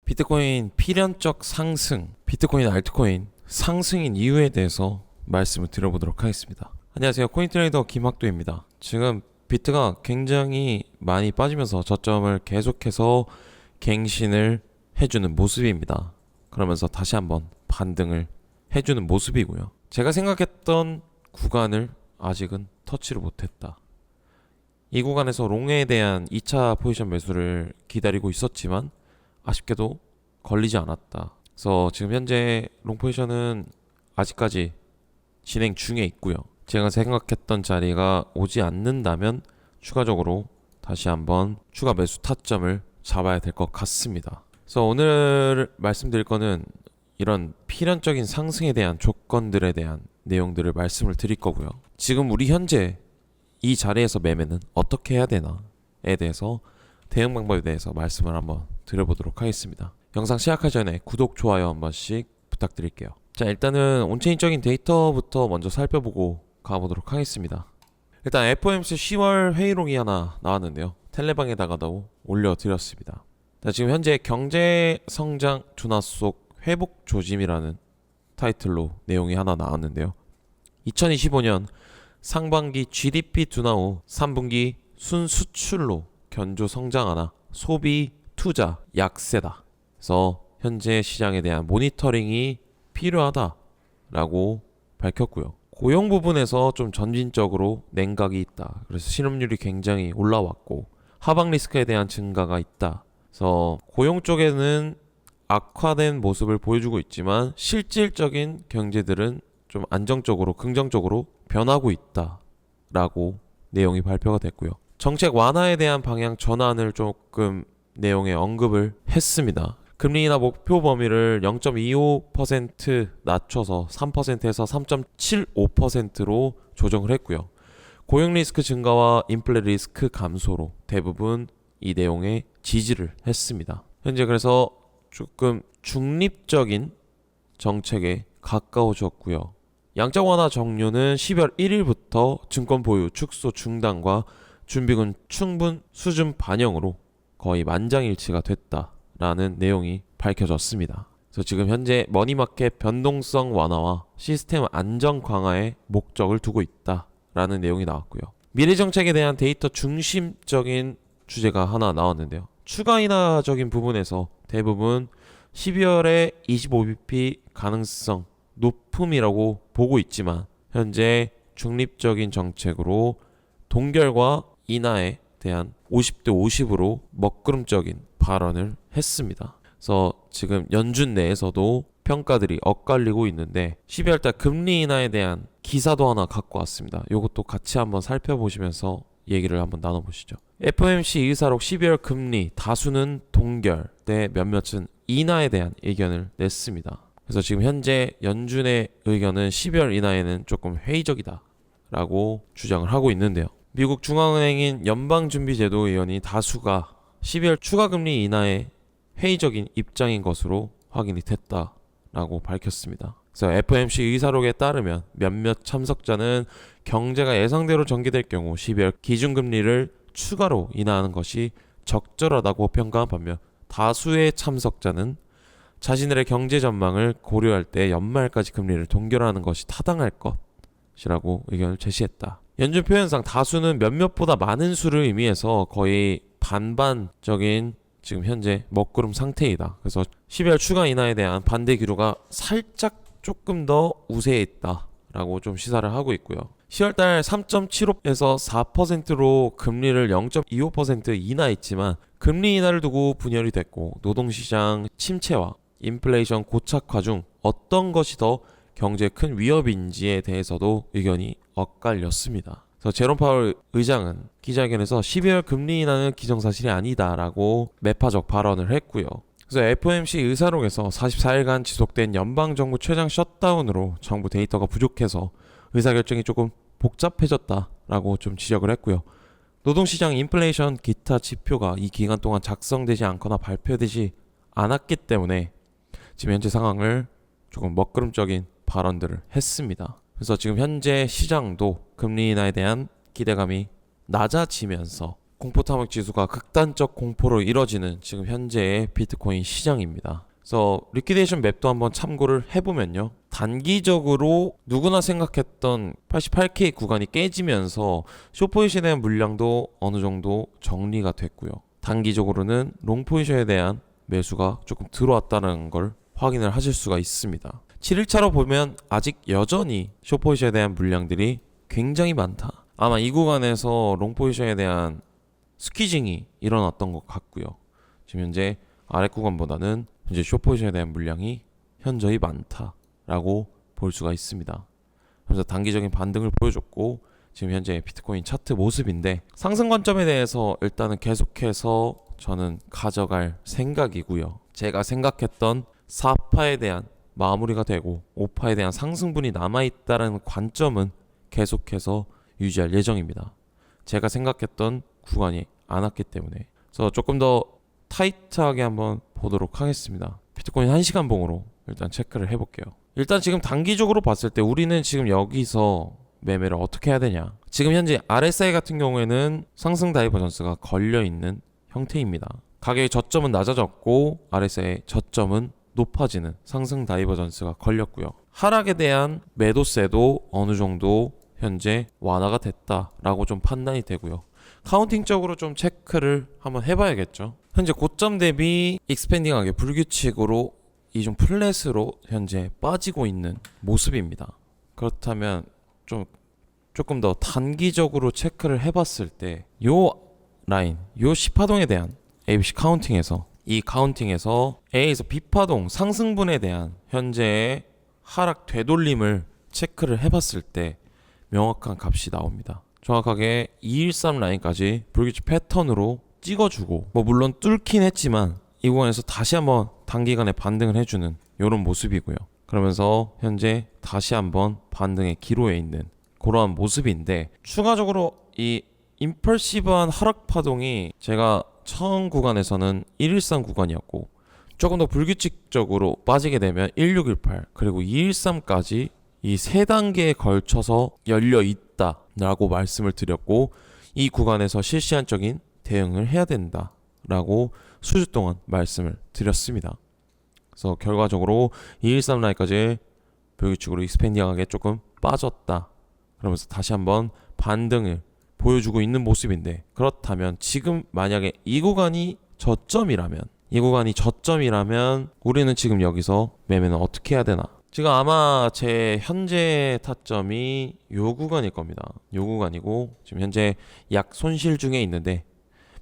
비트코인 필연적 상승, 비트코인 알트코인 상승인 이유에 대해서 말씀을 드려보도록 하겠습니다. 안녕하세요. 코인트레이더 김학도입니다. 지금 비트가 굉장히 많이 빠지면서 저점을 계속해서 갱신을 해주는 모습입니다. 그러면서 다시 한번 반등을 해주는 모습이고요. 제가 생각했던 구간을 아직은 터치를 못했다. 이 구간에서 롱에 대한 2차 포지션 매수를 기다리고 있었지만 아쉽게도 걸리지 않았다. 그래서 지금 현재 롱 포지션은 아직까지 진행 중에 있고요. 제가 생각했던 자리가 오지 않는다면 추가적으로 다시 한번 추가 매수 타점을 잡아야 될 것 같습니다. 그래서 오늘 말씀드릴 거는 이런 필연적인 상승에 대한 조건들에 대한 내용들을 말씀을 드릴 거고요. 지금 우리 현재 이 자리에서 매매는 어떻게 해야 되나에 대해서 대응 방법에 대해서 말씀을 한번 드려보도록 하겠습니다. 영상 시작하기 전에 구독, 좋아요 한 번씩 부탁드릴게요. 자, 일단은 온체인적인 데이터부터 먼저 살펴보고 가보도록 하겠습니다. 일단 FOMC 10월 회의록이 하나 나왔는데요. 텔레방에다가도 올려드렸습니다. 자, 지금 현재 경제성장 둔화 속 회복 조짐이라는 타이틀로 내용이 하나 나왔는데요. 2025년 상반기 GDP 둔화 후 3분기 순수출로 견조 성장하나 소비, 투자 약세다. 그래서 현재 시장에 대한 모니터링이 필요하다라고 밝혔고요. 고용 부분에서 좀 점진적으로 냉각이 있다. 그래서 실업률이 굉장히 올라왔고 하방 리스크에 대한 증가가 있다. 그래서 고용 쪽에는 악화된 모습을 보여주고 있지만 실질적인 경제들은 좀 안정적으로 긍정적으로 변하고 있다라고 내용이 발표가 됐고요. 정책 완화에 대한 방향 전환을 조금 내용에 언급을 했습니다. 금리 인하 목표 범위를 0.25% 낮춰서 3%에서 3.75%로 조정을 했고요. 고용 리스크 증가와 인플레 리스크 감소로 대부분 이 내용에 지지를 했습니다. 현재 그래서 조금 중립적인 정책에 가까워졌고요. 양적 완화 정료는 12월 1일부터 증권 보유 축소 중단과 준비금 충분 수준 반영으로 거의 만장일치가 됐다라는 내용이 밝혀졌습니다. 그래서 지금 현재 머니마켓 변동성 완화와 시스템 안정 강화에 목적을 두고 있다라는 내용이 나왔고요. 미래 정책에 대한 데이터 중심적인 주제가 하나 나왔는데요. 추가 인하적인 부분에서 대부분 12월에 25bp 가능성 높음이라고 보고 있지만 현재 중립적인 정책으로 동결과 인하에 대한 50대 50으로 먹구름적인 발언을 했습니다. 그래서 지금 연준 내에서도 평가들이 엇갈리고 있는데 12월달 금리 인하에 대한 기사도 하나 갖고 왔습니다. 이것도 같이 한번 살펴보시면서 얘기를 한번 나눠보시죠. FOMC 의사록 12월 금리 다수는 동결 대 몇몇은 인하에 대한 의견을 냈습니다. 그래서 지금 현재 연준의 의견은 12월 인하에는 조금 회의적이다 라고 주장을 하고 있는데요. 미국 중앙은행인 연방준비제도 의원이 다수가 12월 추가금리 인하에 회의적인 입장인 것으로 확인이 됐다라고 밝혔습니다. 그래서 FOMC 의사록에 따르면 몇몇 참석자는 경제가 예상대로 전개될 경우 12월 기준금리를 추가로 인하하는 것이 적절하다고 평가한 반면 다수의 참석자는 자신들의 경제 전망을 고려할 때 연말까지 금리를 동결하는 것이 타당할 것이라고 의견을 제시했다. 연준 표현상 다수는 몇몇보다 많은 수를 의미해서 거의 반반적인 지금 현재 먹구름 상태이다. 그래서 12월 추가 인하에 대한 반대 기류가 살짝 조금 더 우세해 있다라고 좀 시사를 하고 있고요. 10월달 3.75에서 4%로 금리를 0.25% 인하했지만 금리 인하를 두고 분열이 됐고 노동시장 침체와 인플레이션 고착화 중 어떤 것이 더 경제에 큰 위협인지에 대해서도 의견이 엇갈렸습니다. 그래서 제롬 파월 의장은 기자회견에서 12월 금리 인하는 기정사실이 아니다라고 매파적 발언을 했고요. 그래서 FOMC 의사록에서 44일간 지속된 연방정부 최장 셧다운으로 정부 데이터가 부족해서 의사결정이 조금 복잡해졌다라고 좀 지적을 했고요. 노동시장 인플레이션 기타 지표가 이 기간 동안 작성되지 않거나 발표되지 않았기 때문에 지금 현재 상황을 조금 먹구름적인 발언들을 했습니다. 그래서 지금 현재 시장도 금리 인하에 대한 기대감이 낮아지면서 공포 탐욕 지수가 극단적 공포로 이뤄지는 지금 현재의 비트코인 시장입니다. 그래서 리퀴데이션 맵도 한번 참고를 해보면요, 단기적으로 누구나 생각했던 88K 구간이 깨지면서 숏포지션에 대한 물량도 어느 정도 정리가 됐고요, 단기적으로는 롱포지션에 대한 매수가 조금 들어왔다는 걸 확인을 하실 수가 있습니다. 7일차로 보면 아직 여전히 숏포지션에 대한 물량들이 굉장히 많다. 아마 이 구간에서 롱포지션에 대한 스퀴징이 일어났던 것 같고요, 지금 현재 아래 구간보다는 현재 숏포지션에 대한 물량이 현저히 많다라고 볼 수가 있습니다. 그래서 단기적인 반등을 보여줬고, 지금 현재 비트코인 차트 모습인데, 상승 관점에 대해서 일단은 계속해서 저는 가져갈 생각이고요. 제가 생각했던 4파에 대한 마무리가 되고 5파에 대한 상승분이 남아있다는 관점은 계속해서 유지할 예정입니다. 제가 생각했던 구간이 안 왔기 때문에. 그래서 조금 더 타이트하게 한번 보도록 하겠습니다. 비트코인 1시간 봉으로 일단 체크를 해볼게요. 일단 지금 단기적으로 봤을 때 우리는 지금 여기서 매매를 어떻게 해야 되냐. 지금 현재 RSI 같은 경우에는 상승 다이버전스가 걸려있는 형태입니다. 가격의 저점은 낮아졌고 RSI의 저점은 높아지는 상승 다이버전스가 걸렸고요. 하락에 대한 매도세도 어느 정도 현재 완화가 됐다라고 좀 판단이 되고요. 카운팅적으로 좀 체크를 한번 해봐야겠죠. 현재 고점 대비 익스펜딩하게 불규칙으로 이 좀 플랫으로 현재 빠지고 있는 모습입니다. 그렇다면 조금 더 단기적으로 체크를 해봤을 때 요 라인, 요 C파동에 대한 ABC 카운팅에서, 이 카운팅에서 A에서 B파동 상승분에 대한 현재의 하락 되돌림을 체크를 해봤을 때 명확한 값이 나옵니다. 정확하게 213 라인까지 불규칙 패턴으로 찍어주고, 물론 뚫긴 했지만 이 구간에서 다시 한번 단기간에 반등을 해주는 이런 모습이고요. 그러면서 현재 다시 한번 반등의 기로에 있는 그러한 모습인데, 추가적으로 이 임펄시브한 하락 파동이 제가 처음 구간에서는 113 구간이었고, 조금 더 불규칙적으로 빠지게 되면 1618 그리고 213까지 이 세 단계에 걸쳐서 열려 있다라고 말씀을 드렸고, 이 구간에서 실시간적인 대응을 해야 된다라고 수주 동안 말씀을 드렸습니다. 그래서 결과적으로 213 라인까지 불규칙으로 익스펜딩하게 조금 빠졌다. 그러면서 다시 한번 반등을 보여주고 있는 모습인데, 그렇다면 지금 만약에 이 구간이 저점이라면 우리는 지금 여기서 매매는 어떻게 해야 되나? 지금 아마 제 현재 타점이 요 구간일 겁니다. 요 구간이고, 지금 현재 약 손실 중에 있는데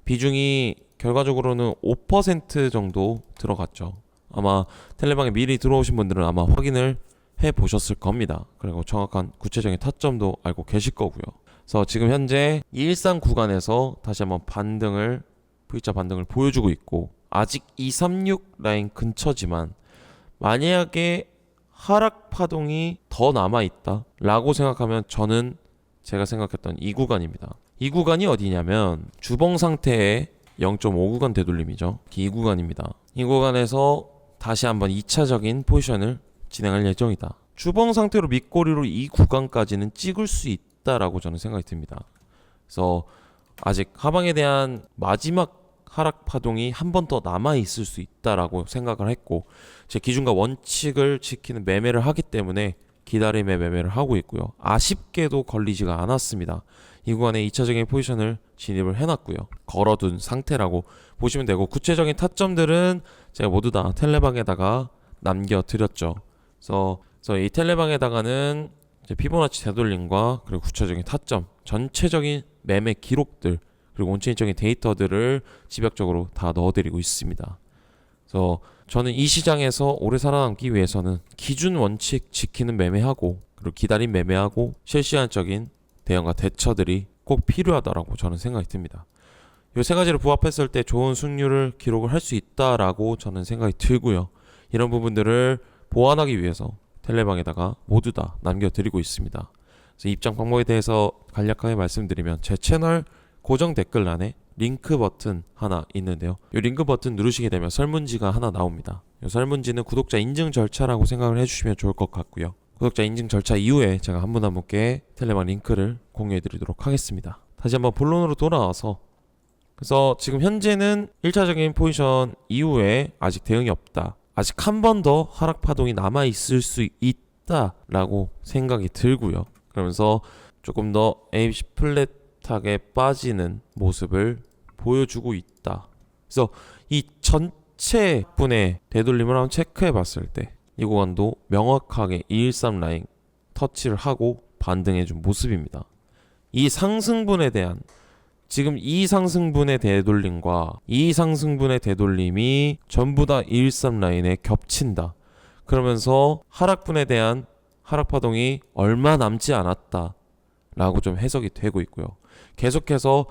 비중이 결과적으로는 5% 정도 들어갔죠. 아마 텔레방에 미리 들어오신 분들은 아마 확인을 해 보셨을 겁니다. 그리고 정확한 구체적인 타점도 알고 계실 거고요. 그래서 지금 현재 213 구간에서 다시 한번 V자 반등을 보여주고 있고, 아직 236 라인 근처지만 만약에 하락 파동이 더 남아있다 라고 생각하면 저는 제가 생각했던 이 구간입니다. 이 구간이 어디냐면 주봉 상태의 0.5 구간 되돌림이죠. 이 구간입니다. 이 구간에서 다시 한번 2차적인 포지션을 진행할 예정이다. 주봉 상태로 밑꼬리로 이 구간까지는 찍을 수 있다라고 저는 생각이 듭니다. 그래서 아직 하방에 대한 마지막 하락 파동이 한 번 더 남아 있을 수 있다라고 생각을 했고, 제 기준과 원칙을 지키는 매매를 하기 때문에 기다림의 매매를 하고 있고요. 아쉽게도 걸리지가 않았습니다. 이 구간에 2차적인 포지션을 진입을 해놨고요. 걸어둔 상태라고 보시면 되고, 구체적인 타점들은 제가 모두 다 텔레방에다가 남겨드렸죠. 그래서 이 텔레방에다가는 이제 피보나치 되돌림과 그리고 구체적인 타점, 전체적인 매매 기록들, 그리고 온체인적인 데이터들을 집약적으로 다 넣어드리고 있습니다. 그래서 저는 이 시장에서 오래 살아남기 위해서는 기준 원칙 지키는 매매하고, 그리고 기다림 매매하고, 실시간적인 대응과 대처들이 꼭 필요하다라고 저는 생각이 듭니다. 이 세 가지를 부합했을 때 좋은 승률을 기록을 할 수 있다라고 저는 생각이 들고요. 이런 부분들을 보완하기 위해서 텔레방에다가 모두 다 남겨드리고 있습니다. 그래서 입장 방법에 대해서 간략하게 말씀드리면, 제 채널 고정 댓글란에 링크 버튼 하나 있는데요. 이 링크 버튼 누르시게 되면 설문지가 하나 나옵니다. 이 설문지는 구독자 인증 절차라고 생각을 해주시면 좋을 것 같고요. 구독자 인증 절차 이후에 제가 한 분께 텔레방 링크를 공유해 드리도록 하겠습니다. 다시 한번 본론으로 돌아와서 그래서 지금 현재는 1차적인 포지션 이후에 아직 대응이 없다. 아직 한 번 더 하락 파동이 남아 있을 수 있다라고 생각이 들고요. 그러면서 조금 더 ABC 플랫하게 빠지는 모습을 보여주고 있다. 그래서 이 전체 분의 되돌림을 한번 체크해 봤을 때 이 구간도 명확하게 213 라인 터치를 하고 반등해 준 모습입니다. 이 상승분에 대한 지금 이 상승분의 되돌림과 이 상승분의 되돌림이 전부 다 213 라인에 겹친다. 그러면서 하락분에 대한 하락 파동이 얼마 남지 않았다 라고 좀 해석이 되고 있고요. 계속해서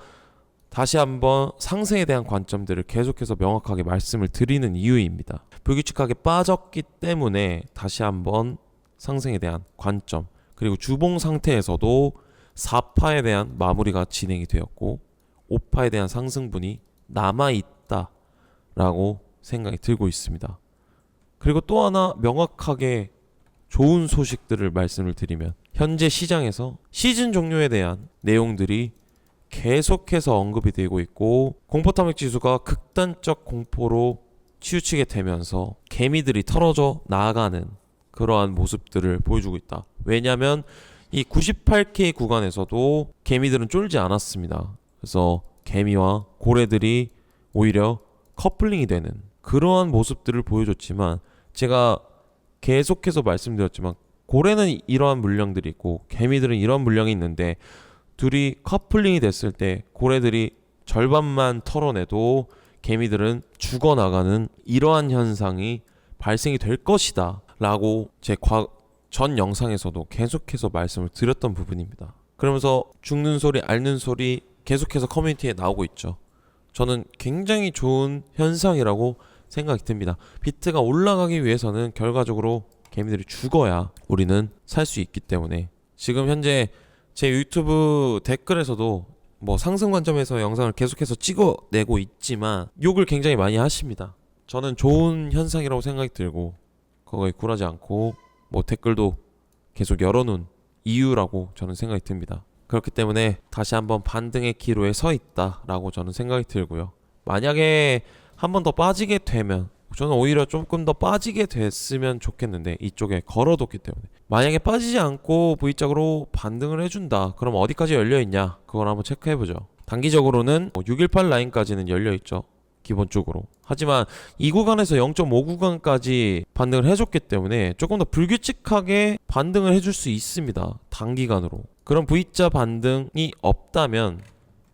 다시 한번 상승에 대한 관점들을 계속해서 명확하게 말씀을 드리는 이유입니다. 불규칙하게 빠졌기 때문에 다시 한번 상승에 대한 관점, 그리고 주봉 상태에서도 4파에 대한 마무리가 진행이 되었고 5파에 대한 상승분이 남아있다라고 생각이 들고 있습니다. 그리고 또 하나 명확하게 좋은 소식들을 말씀을 드리면 현재 시장에서 시즌 종료에 대한 내용들이 계속해서 언급이 되고 있고 공포탐욕 지수가 극단적 공포로 치우치게 되면서 개미들이 털어져 나아가는 그러한 모습들을 보여주고 있다. 왜냐하면 이 98K 구간에서도 개미들은 쫄지 않았습니다. 그래서 개미와 고래들이 오히려 커플링이 되는 그러한 모습들을 보여줬지만 제가 계속해서 말씀드렸지만 고래는 이러한 물량들이 있고 개미들은 이러한 물량이 있는데 둘이 커플링이 됐을 때 고래들이 절반만 털어내도 개미들은 죽어나가는 이러한 현상이 발생이 될 것이다 라고 제 전 영상에서도 계속해서 말씀을 드렸던 부분입니다. 그러면서 죽는 소리 앓는 소리 계속해서 커뮤니티에 나오고 있죠. 저는 굉장히 좋은 현상이라고 생각이 듭니다. 비트가 올라가기 위해서는 결과적으로 개미들이 죽어야 우리는 살 수 있기 때문에 지금 현재 제 유튜브 댓글에서도 뭐 상승 관점에서 영상을 계속해서 찍어내고 있지만 욕을 굉장히 많이 하십니다. 저는 좋은 현상이라고 생각이 들고 거기에 굴하지 않고 뭐 댓글도 계속 열어놓은 이유라고 저는 생각이 듭니다. 그렇기 때문에 다시 한번 반등의 기로에 서 있다라고 저는 생각이 들고요. 만약에 한 번 더 빠지게 되면 저는 오히려 조금 더 빠지게 됐으면 좋겠는데 이쪽에 걸어뒀기 때문에 만약에 빠지지 않고 V자로 반등을 해준다. 그럼 어디까지 열려있냐? 그걸 한번 체크해보죠. 단기적으로는 618 라인까지는 열려있죠. 기본적으로. 하지만 이 구간에서 0.5 구간까지 반등을 해줬기 때문에 조금 더 불규칙하게 반등을 해줄 수 있습니다. 단기간으로. 그런 V자 반등이 없다면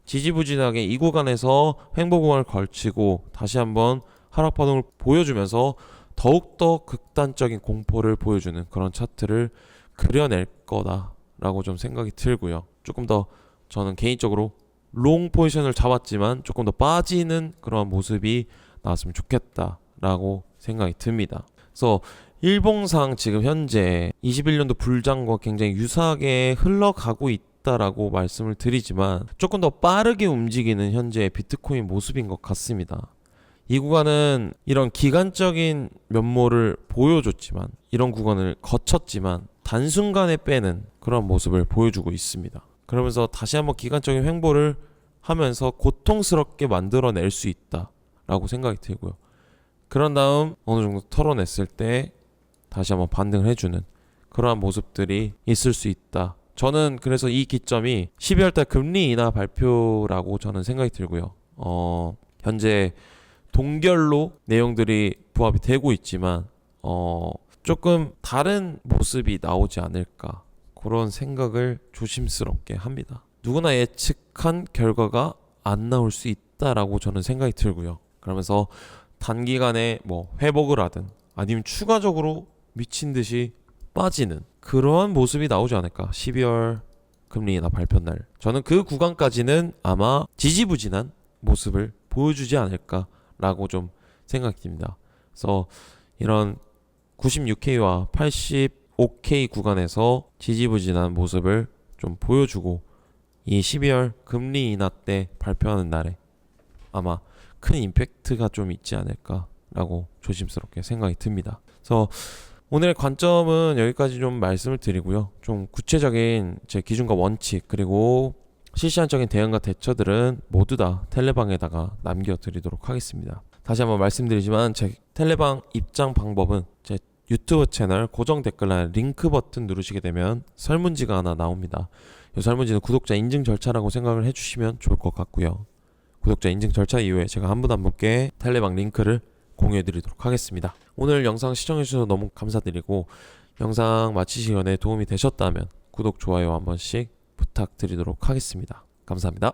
지지부진하게 이 구간에서 횡보 구간을 걸치고 다시 한번 하락 파동을 보여주면서 더욱더 극단적인 공포를 보여주는 그런 차트를 그려낼 거다라고 좀 생각이 들고요. 조금 더 저는 개인적으로 롱 포지션을 잡았지만 조금 더 빠지는 그런 모습이 나왔으면 좋겠다라고 생각이 듭니다. 그래서 일봉상 지금 현재 21년도 불장과 굉장히 유사하게 흘러가고 있다라고 말씀을 드리지만 조금 더 빠르게 움직이는 현재 비트코인 모습인 것 같습니다. 이 구간은 이런 기간적인 면모를 보여줬지만 이런 구간을 거쳤지만 단순간에 빼는 그런 모습을 보여주고 있습니다. 그러면서 다시 한번 기간적인 횡보를 하면서 고통스럽게 만들어낼 수 있다라고 생각이 들고요. 그런 다음 어느 정도 털어냈을 때 다시 한번 반등을 해주는 그러한 모습들이 있을 수 있다. 저는 그래서 이 기점이 12월달 금리 인하 발표라고 저는 생각이 들고요. 현재 동결로 내용들이 부합이 되고 있지만 조금 다른 모습이 나오지 않을까 그런 생각을 조심스럽게 합니다. 누구나 예측한 결과가 안 나올 수 있다라고 저는 생각이 들고요. 그러면서 단기간에 뭐 회복을 하든 아니면 추가적으로 미친 듯이 빠지는 그러한 모습이 나오지 않을까. 12월 금리 인하 발표 날 저는 그 구간까지는 아마 지지부진한 모습을 보여주지 않을까라고 좀 생각이 듭니다. 그래서 이런 96K와 85K 구간에서 지지부진한 모습을 좀 보여주고 이 12월 금리 인하 때 발표하는 날에 아마 큰 임팩트가 좀 있지 않을까라고 조심스럽게 생각이 듭니다. 그래서 오늘의 관점은 여기까지 좀 말씀을 드리고요. 좀 구체적인 제 기준과 원칙 그리고 실시간적인 대응과 대처들은 모두 다 텔레방에다가 남겨드리도록 하겠습니다. 다시 한번 말씀드리지만 제 텔레방 입장 방법은 제 유튜브 채널 고정 댓글란에 링크 버튼 누르시게 되면 설문지가 하나 나옵니다. 이 설문지는 구독자 인증 절차라고 생각을 해주시면 좋을 것 같고요. 구독자 인증 절차 이후에 제가 한 분 한 분께 텔레방 링크를 공유해드리도록 하겠습니다. 오늘 영상 시청해주셔서 너무 감사드리고 영상 마치시기 전에 도움이 되셨다면 구독, 좋아요 한 번씩 부탁드리도록 하겠습니다. 감사합니다.